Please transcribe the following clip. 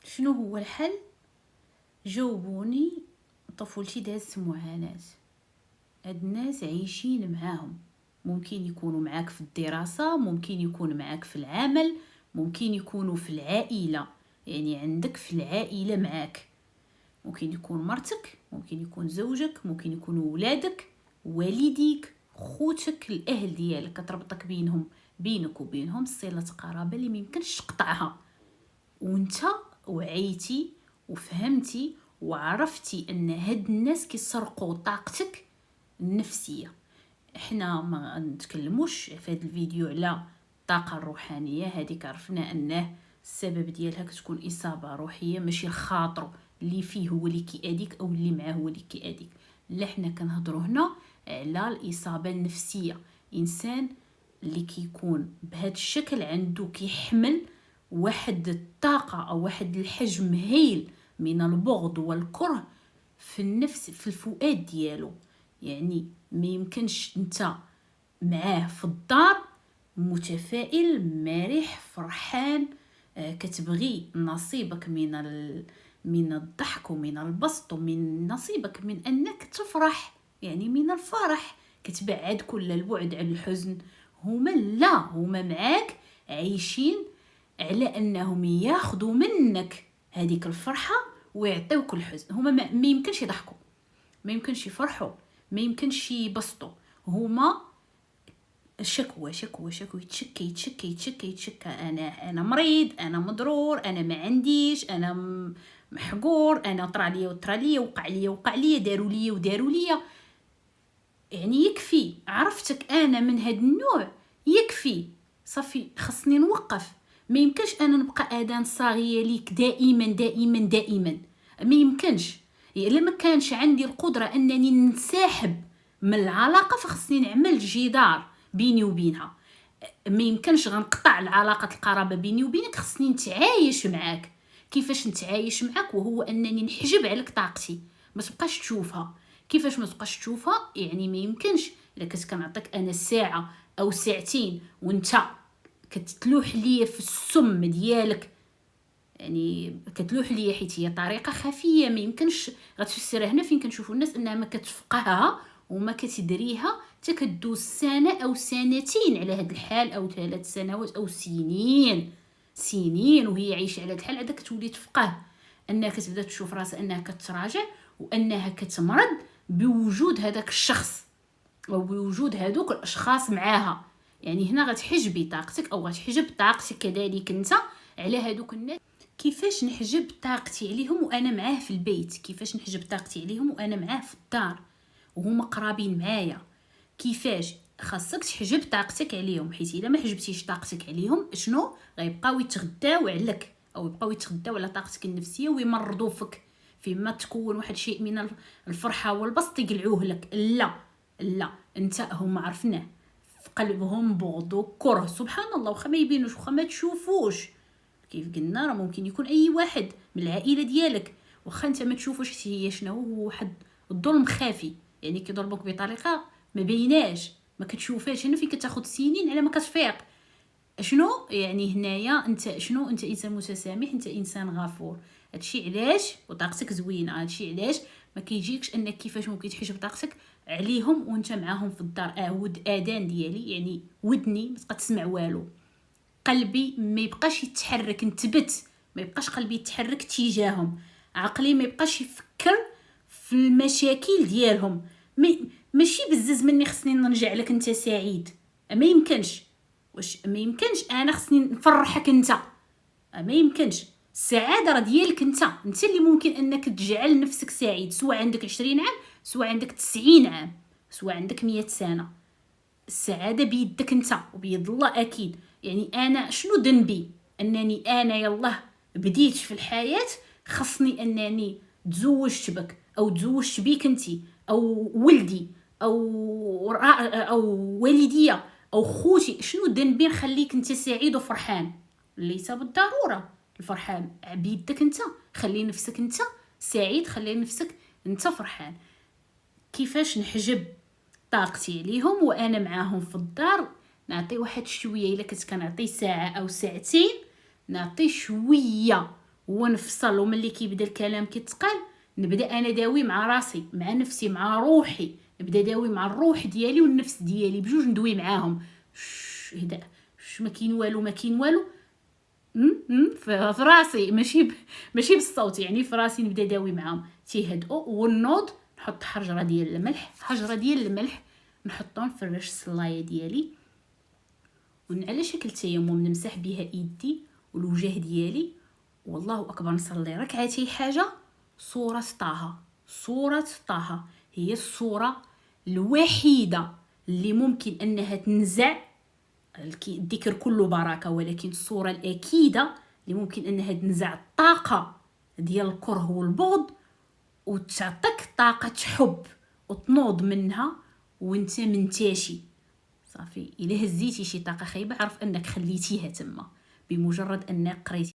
شنو هو الحل؟ جاوبوني. طفولتي دازت معاناة، هاد الناس عايشين معاهم، ممكن يكونوا معاك في الدراسة، ممكن يكون معاك في العمل، ممكن يكونوا في العائلة، يعني عندك في العائلة معاك، ممكن يكون مرتك، ممكن يكون زوجك، ممكن يكونوا ولادك، والديك، خوتك، الاهل ديالك كتربطك بينك وبينهم صلة قرابة اللي ميمكنش تقطعها. وانت وعيتي وفهمتي وعرفتي ان هاد الناس كيسرقوا طاقتك النفسيه. احنا ما نتكلموش في هذا الفيديو على الطاقه الروحانيه، هذيك عرفنا انه السبب ديالها كتكون اصابه روحيه، ماشي الخاطر اللي فيه هو اللي كيأذيك او اللي معاه هو اللي كيأذيك. لا، حنا كنهضروا هنا على الاصابه النفسيه. انسان اللي كيكون بهذا الشكل عنده كيحمل واحد الطاقه او واحد الحجم هائل من البغض والكره في النفس، في الفؤاد ديالو. يعني ما يمكنش انت معاه في الدار متفائل مرح فرحان، كتبغي نصيبك من الضحك ومن البسط ومن نصيبك من انك تفرح، يعني من الفرح، كتبعد كل البعد عن الحزن. هما معاك عايشين على انهم ياخذوا منك هذيك الفرحه ويعطيوك الحزن. هما ما يمكنش يضحكوا، ما يمكنش يفرحوا، ما يمكنش يبسطوا. هما شكوى شكوى شكوى، يتشكى يتشكى يتشكى يتشكى، انا مريض، انا مضرور، انا ما عنديش، انا محقور، انا طرا ليا وطرا ليا، وقع ليا داروا ليا. يعني يكفي، عرفتك انا من هاد النوع، يكفي صافي، خصني نوقف. ما يمكنش انا نبقى اذان صاغيه ليك دائما دائما دائما، ما يمكنش. الا ما كانش عندي القدره انني ننسحب من العلاقه فخصني نعمل جدار بيني وبينها. ما يمكنش غنقطع العلاقه القرابه بيني وبينك، خصني نتعايش معاك. كيفاش نتعايش معاك؟ وهو انني نحجب عليك طاقتي، ما تبقاش تشوفها. كيفاش ما تبقاش تشوفها؟ يعني ما يمكنش الا كنت كنعطيك انا ساعه او ساعتين وانت كتلوح ليا في السم ديالك، يعني كتلوح ليا حيت هي طريقه خفيه، ما يمكنش غتفسرها هنا فين كنشوفوا الناس انها ما كتفقهها وما كتدريها حتى كدوز سنه او سنتين على هذا الحال، او 3 سنوات او سنين وهي عايشه على هذا الحال، عاد كتولي تفقه انها كتبدا تشوف راسها انها كتراجع وانها كتمرض بوجود هذاك الشخص او بوجود هذوك الاشخاص معاها. يعني هنا غتحجبي طاقتك او غتحجب طاقتك كذلك انت على هذوك الناس. كيفاش نحجب طاقتي عليهم وانا معاه في البيت؟ كيفاش نحجب طاقتي عليهم وانا معاه في الدار وهما قرابين معايا؟ كيفاش؟ خاصك تحجب طاقتك عليهم، حيت الا ما حجبتيش طاقتك عليهم شنو غيبقاو يتغداو عليك او يبقاو يتغداو على طاقتك النفسيه ويمرضوا فيك. فيما تكون واحد الشيء من الفرحه والبسط يقلعوه لك. لا، انت هما عرفناه في قلبهم بغض وكره، سبحان الله، واخا ما يبينوش، واخا ما تشوفوش. كيف قلنا راه ممكن يكون اي واحد من العائله ديالك، واخا انت ما تشوفوش هي شنو هو، واحد الظلم خافي، يعني كيضربوك بطريقه ما بيناش، ما كتشوفهاش. هنا فين كتاخذ سنين على ما كتفيق. شنو يعني هنايا؟ انت شنو؟ انت انسان متسامح، انت انسان غفور. هادشي علاش وطاقتك زوينه، هادشي علاش ما كيجيكش انك كيفاش ممكن تحجب طاقتك عليهم وانت معاهم في الدار. اذان ديالي يعني ودني ما تبقى تسمع والو، قلبي ما يبقاش يتحرك، نتبت ما يبقاش قلبي يتحرك تجاههم، عقلي ما يبقاش يفكر في المشاكل ديالهم. ماشي بزز مني خصني نرجع لك انت سعيد، ما يمكنش. واش ما يمكنش انا خصني نفرحك انت؟ ما يمكنش. السعاده راه ديالك انت اللي ممكن انك تجعل نفسك سعيد، سواء عندك 20 عام، سواء عندك 90 عام، سواء عندك 100 سنه. السعاده بيدك انت وبيد الله اكيد. يعني انا شنو ذنبي انني انا يلا بديت في الحياه، خصني انني تزوجت بك او تزوجت بيك انتي او ولدي او والديا او خوتي؟ شنو ذنبي نخليك انت سعيد وفرحان؟ ليس بالضروره الفرحان بيدك انت، خلي نفسك انت سعيد، خلي نفسك انت فرحان. كيفاش نحجب طاقتي عليهم وانا معاهم في الدار؟ نعطي واحد شويه، الا كنت كنعطي ساعه او ساعتين نعطي شويه ونفصل. وملي كيبدا الكلام كيتقال نبدا انا داوي مع راسي، مع نفسي، مع روحي، نبدا داوي مع الروح ديالي والنفس ديالي بجوج، ندوي معاهم. هدا ما كاين والو، ما كاين والو. في راسي، ماشي بالصوت، يعني في راسي نبدا داوي معاهم تيهدئوا. والنوض نحط حجره ديال الملح، نحطهم في الرش الصلايه ديالي، على شكل تيمم نمسح بها يدي والوجه ديالي. والله اكبر، نصلي ركعتي حاجه. سوره طه هي السوره الوحيده اللي ممكن انها تنزع الذكر كله بركه، ولكن الصوره الاكيده اللي ممكن انها تنزع الطاقه ديال الكره والبغض وتعطيك طاقه حب وتنوض منها وانت منتاشي صافي. الا هزيتي شي طاقه خايبه عرف انك خليتيها تما بمجرد انك قريتي